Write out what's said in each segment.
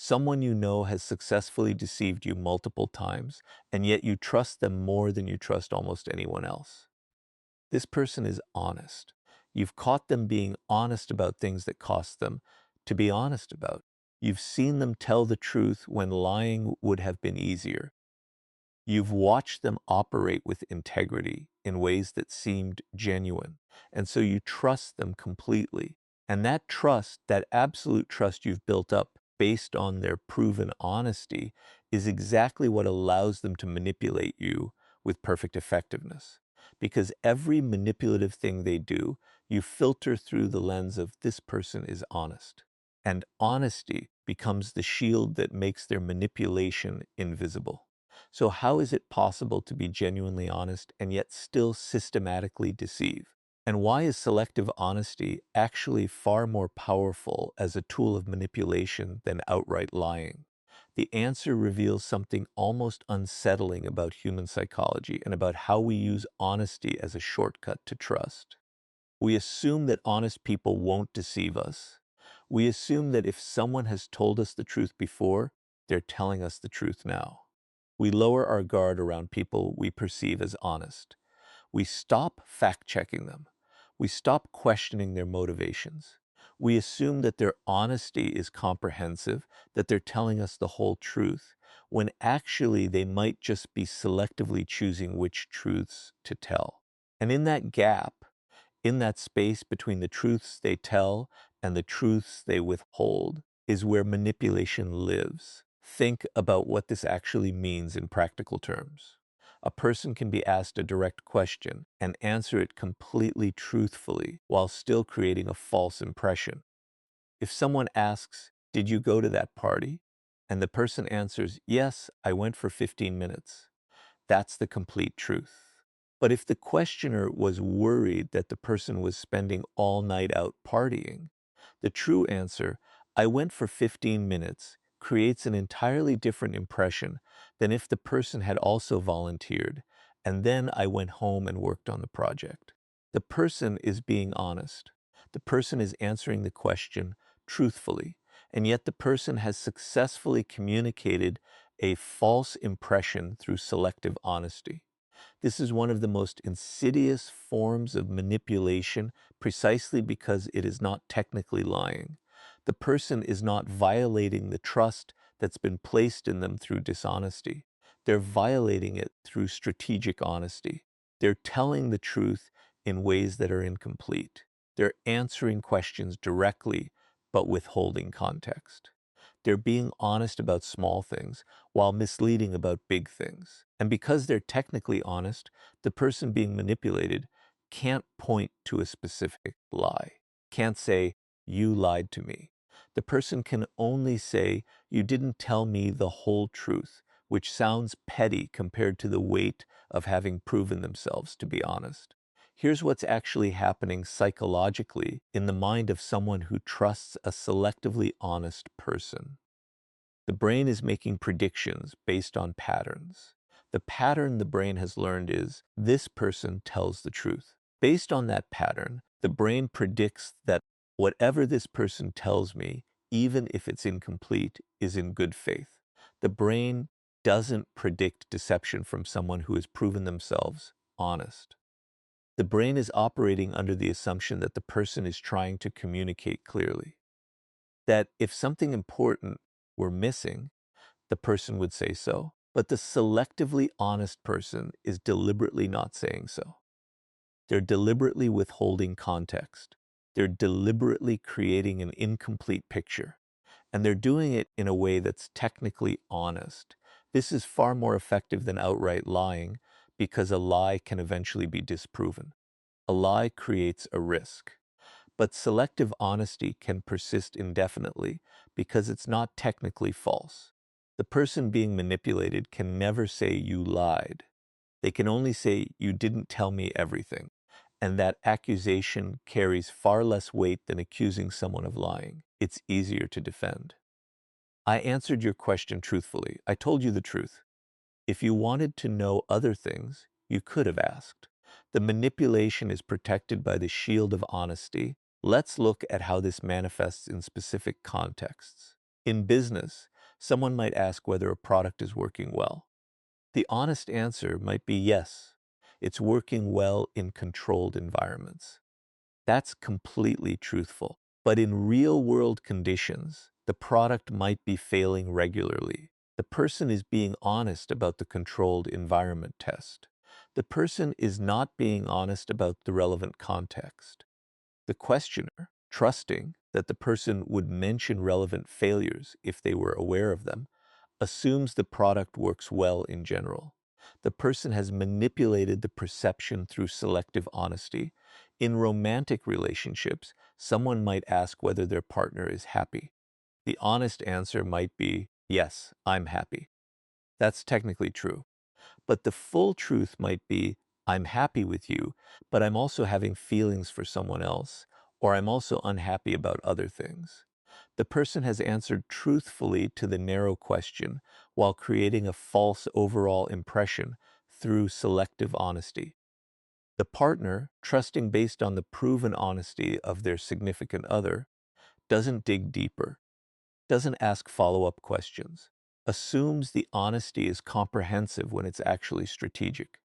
Someone you know has successfully deceived you multiple times, and yet you trust them more than you trust almost anyone else. This person is honest. You've caught them being honest about things that cost them to be honest about. You've seen them tell the truth when lying would have been easier. You've watched them operate with integrity in ways that seemed genuine, and so you trust them completely. And that trust, that absolute trust you've built up based on their proven honesty, is exactly what allows them to manipulate you with perfect effectiveness. Because every manipulative thing they do, you filter through the lens of this person is honest. And honesty becomes the shield that makes their manipulation invisible. So how is it possible to be genuinely honest and yet still systematically deceive? And why is selective honesty actually far more powerful as a tool of manipulation than outright lying? The answer reveals something almost unsettling about human psychology and about how we use honesty as a shortcut to trust. We assume that honest people won't deceive us. We assume that if someone has told us the truth before, they're telling us the truth now. We lower our guard around people we perceive as honest. We stop fact-checking them. We stop questioning their motivations. We assume that their honesty is comprehensive, that they're telling us the whole truth, when actually they might just be selectively choosing which truths to tell. And in that gap, in that space between the truths they tell and the truths they withhold, is where manipulation lives. Think about what this actually means in practical terms. A person can be asked a direct question and answer it completely truthfully while still creating a false impression. If someone asks, "Did you go to that party?" and the person answers, "Yes, I went for 15 minutes," that's the complete truth. But if the questioner was worried that the person was spending all night out partying, the true answer, "I went for 15 minutes," creates an entirely different impression than if the person had also volunteered, and then I went home and worked on the project. The person is being honest. The person is answering the question truthfully, and yet the person has successfully communicated a false impression through selective honesty. This is one of the most insidious forms of manipulation precisely because it is not technically lying. The person is not violating the trust that's been placed in them through dishonesty. They're violating it through strategic honesty. They're telling the truth in ways that are incomplete. They're answering questions directly, but withholding context. They're being honest about small things while misleading about big things. And because they're technically honest, the person being manipulated can't point to a specific lie, can't say, "You lied to me." The person can only say, "You didn't tell me the whole truth," which sounds petty compared to the weight of having proven themselves to be honest. Here's what's actually happening psychologically in the mind of someone who trusts a selectively honest person. The brain is making predictions based on patterns. The pattern the brain has learned is this person tells the truth. Based on that pattern, the brain predicts that whatever this person tells me, even if it's incomplete, is in good faith. The brain doesn't predict deception from someone who has proven themselves honest. The brain is operating under the assumption that the person is trying to communicate clearly. That if something important were missing, the person would say so. But the selectively honest person is deliberately not saying so. They're deliberately withholding context. They're deliberately creating an incomplete picture. And they're doing it in a way that's technically honest. This is far more effective than outright lying because a lie can eventually be disproven. A lie creates a risk. But selective honesty can persist indefinitely because it's not technically false. The person being manipulated can never say you lied. They can only say you didn't tell me everything. And that accusation carries far less weight than accusing someone of lying. It's easier to defend. I answered your question truthfully. I told you the truth. If you wanted to know other things, you could have asked. The manipulation is protected by the shield of honesty. Let's look at how this manifests in specific contexts. In business, Someone might ask whether a product is working well. The honest answer might be yes, it's working well in controlled environments. That's completely truthful. But in real-world conditions, the product might be failing regularly. The person is being honest about the controlled environment test. The person is not being honest about the relevant context. The questioner, trusting that the person would mention relevant failures if they were aware of them, assumes the product works well in general. The person has manipulated the perception through selective honesty. In romantic relationships, someone might ask whether their partner is happy. The honest answer might be, yes, I'm happy. That's technically true. But the full truth might be, I'm happy with you, but I'm also having feelings for someone else, or I'm also unhappy about other things. The person has answered truthfully to the narrow question while creating a false overall impression through selective honesty. The partner, trusting based on the proven honesty of their significant other, doesn't dig deeper, doesn't ask follow-up questions, assumes the honesty is comprehensive when it's actually strategic.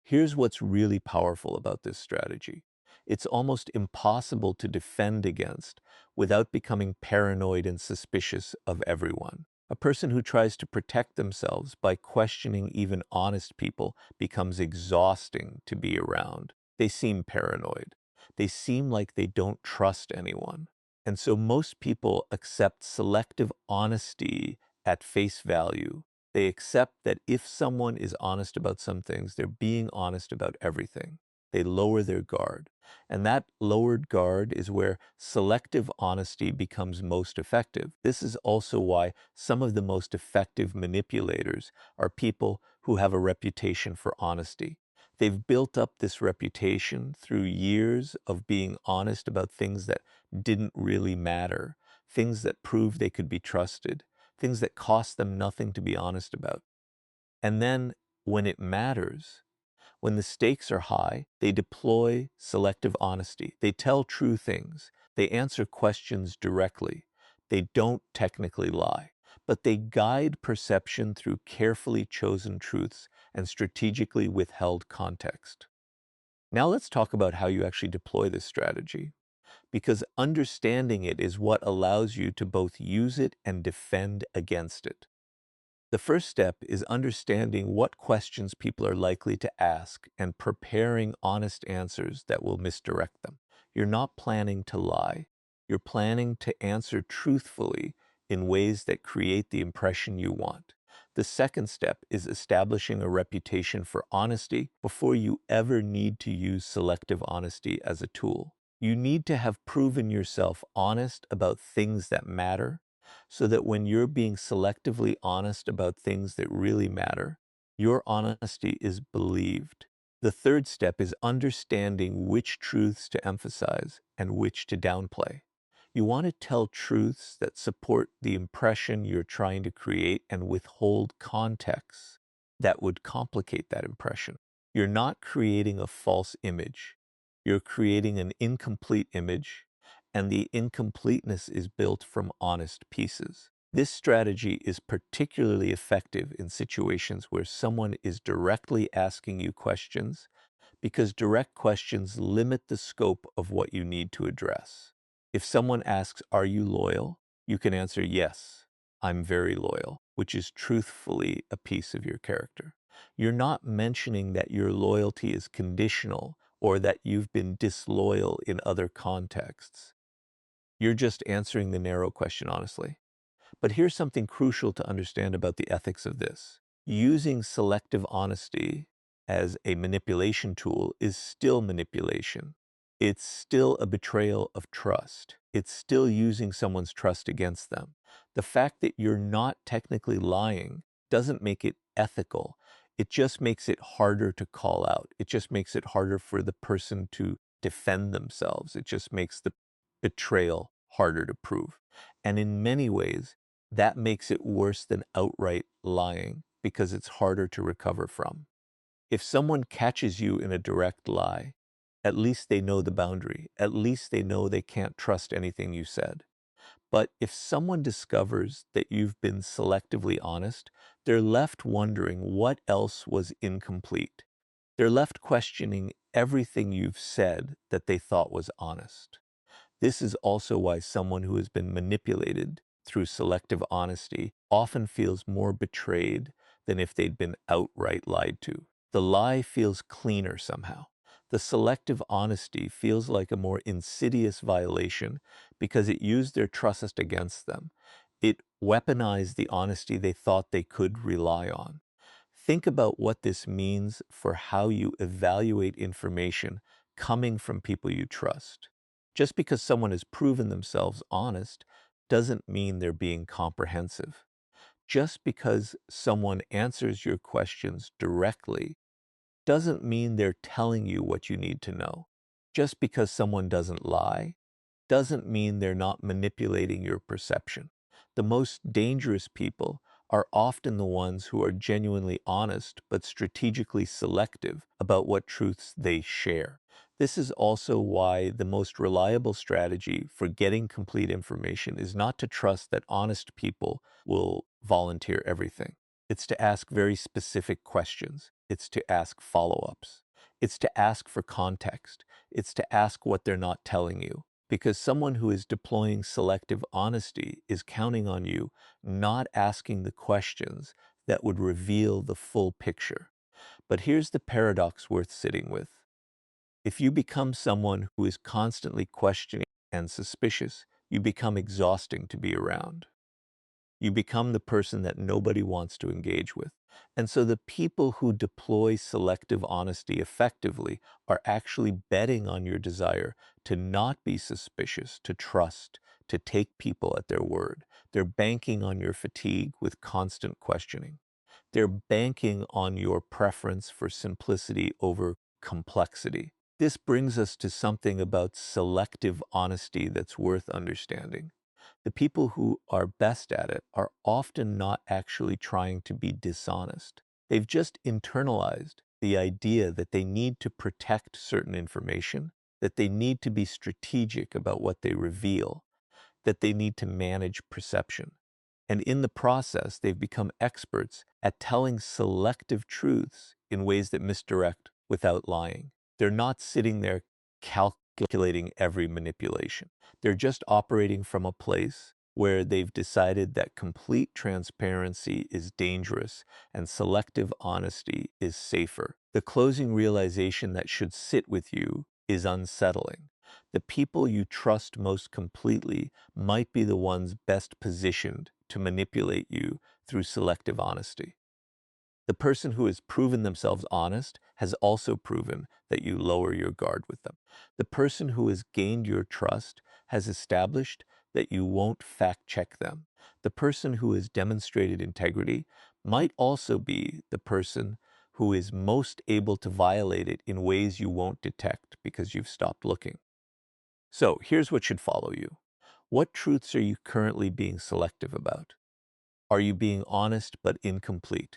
Here's what's really powerful about this strategy. It's almost impossible to defend against without becoming paranoid and suspicious of everyone. A person who tries to protect themselves by questioning even honest people becomes exhausting to be around. They seem paranoid. They seem like they don't trust anyone. And so most people accept selective honesty at face value. They accept that if someone is honest about some things, they're being honest about everything. They lower their guard. And that lowered guard is where selective honesty becomes most effective. This is also why some of the most effective manipulators are people who have a reputation for honesty. They've built up this reputation through years of being honest about things that didn't really matter, things that proved they could be trusted, things that cost them nothing to be honest about. And then when it matters, when the stakes are high, they deploy selective honesty. They tell true things. They answer questions directly. They don't technically lie, but they guide perception through carefully chosen truths and strategically withheld context. Now let's talk about how you actually deploy this strategy, because understanding it is what allows you to both use it and defend against it. The first step is understanding what questions people are likely to ask and preparing honest answers that will misdirect them. You're not planning to lie. You're planning to answer truthfully in ways that create the impression you want. The second step is establishing a reputation for honesty before you ever need to use selective honesty as a tool. You need to have proven yourself honest about things that matter, so that when you're being selectively honest about things that really matter, your honesty is believed. The third step is understanding which truths to emphasize and which to downplay. You want to tell truths that support the impression you're trying to create and withhold contexts that would complicate that impression. You're not creating a false image. You're creating an incomplete image, and the incompleteness is built from honest pieces. This strategy is particularly effective in situations where someone is directly asking you questions, because direct questions limit the scope of what you need to address. If someone asks, "Are you loyal?" you can answer, "Yes, I'm very loyal," which is truthfully a piece of your character. You're not mentioning that your loyalty is conditional or that you've been disloyal in other contexts. You're just answering the narrow question honestly. But here's something crucial to understand about the ethics of this. Using selective honesty as a manipulation tool is still manipulation. It's still a betrayal of trust. It's still using someone's trust against them. The fact that you're not technically lying doesn't make it ethical. It just makes it harder to call out. It just makes it harder for the person to defend themselves. It just makes the betrayal harder to prove. And in many ways, that makes it worse than outright lying because it's harder to recover from. If someone catches you in a direct lie, at least they know the boundary. At least they know they can't trust anything you said. But if someone discovers that you've been selectively honest, they're left wondering what else was incomplete. They're left questioning everything you've said that they thought was honest. This is also why someone who has been manipulated through selective honesty often feels more betrayed than if they'd been outright lied to. The lie feels cleaner somehow. The selective honesty feels like a more insidious violation because it used their trust against them. It weaponized the honesty they thought they could rely on. Think about what this means for how you evaluate information coming from people you trust. Just because someone has proven themselves honest doesn't mean they're being comprehensive. Just because someone answers your questions directly doesn't mean they're telling you what you need to know. Just because someone doesn't lie doesn't mean they're not manipulating your perception. The most dangerous people are often the ones who are genuinely honest but strategically selective about what truths they share. This is also why the most reliable strategy for getting complete information is not to trust that honest people will volunteer everything. It's to ask very specific questions. It's to ask follow-ups. It's to ask for context. It's to ask what they're not telling you. Because someone who is deploying selective honesty is counting on you not asking the questions that would reveal the full picture. But here's the paradox worth sitting with. If you become someone who is constantly questioning and suspicious, you become exhausting to be around. You become the person that nobody wants to engage with. And so the people who deploy selective honesty effectively are actually betting on your desire to not be suspicious, to trust, to take people at their word. They're banking on your fatigue with constant questioning. They're banking on your preference for simplicity over complexity. This brings us to something about selective honesty that's worth understanding. The people who are best at it are often not actually trying to be dishonest. They've just internalized the idea that they need to protect certain information, that they need to be strategic about what they reveal, that they need to manage perception. And in the process, they've become experts at telling selective truths in ways that misdirect without lying. They're not sitting there calculating every manipulation. They're just operating from a place where they've decided that complete transparency is dangerous and selective honesty is safer. The closing realization that should sit with you is unsettling. The people you trust most completely might be the ones best positioned to manipulate you through selective honesty. The person who has proven themselves honest has also proven that you lower your guard with them. The person who has gained your trust has established that you won't fact check them. The person who has demonstrated integrity might also be the person who is most able to violate it in ways you won't detect because you've stopped looking. So here's what should follow you. What truths are you currently being selective about? Are you being honest but incomplete?